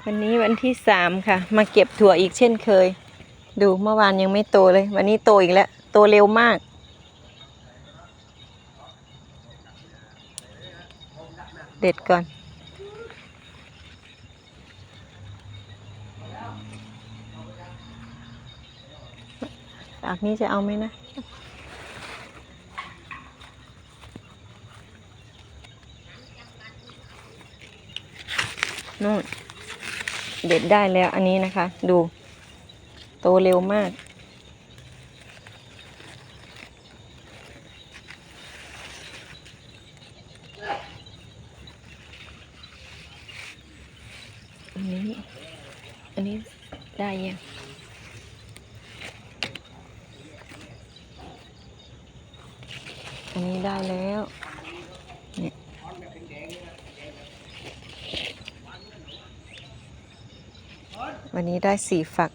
วันนี้วันที่3ค่ะมาเก็บถั่วอีกเช่นเคยดูเมื่อวานยังไม่โตเลยวันนี้โตอีกแล้วโตเร็วมากเด็ดก่อนปากนี้จะเอาไหมนะนู่นเด็ดได้แล้วอันนี้นะคะดูโตเร็วมากอันนี้ได้ยังอันนี้ได้แล้วเนี่ยวันนี้ได้4 ฝัก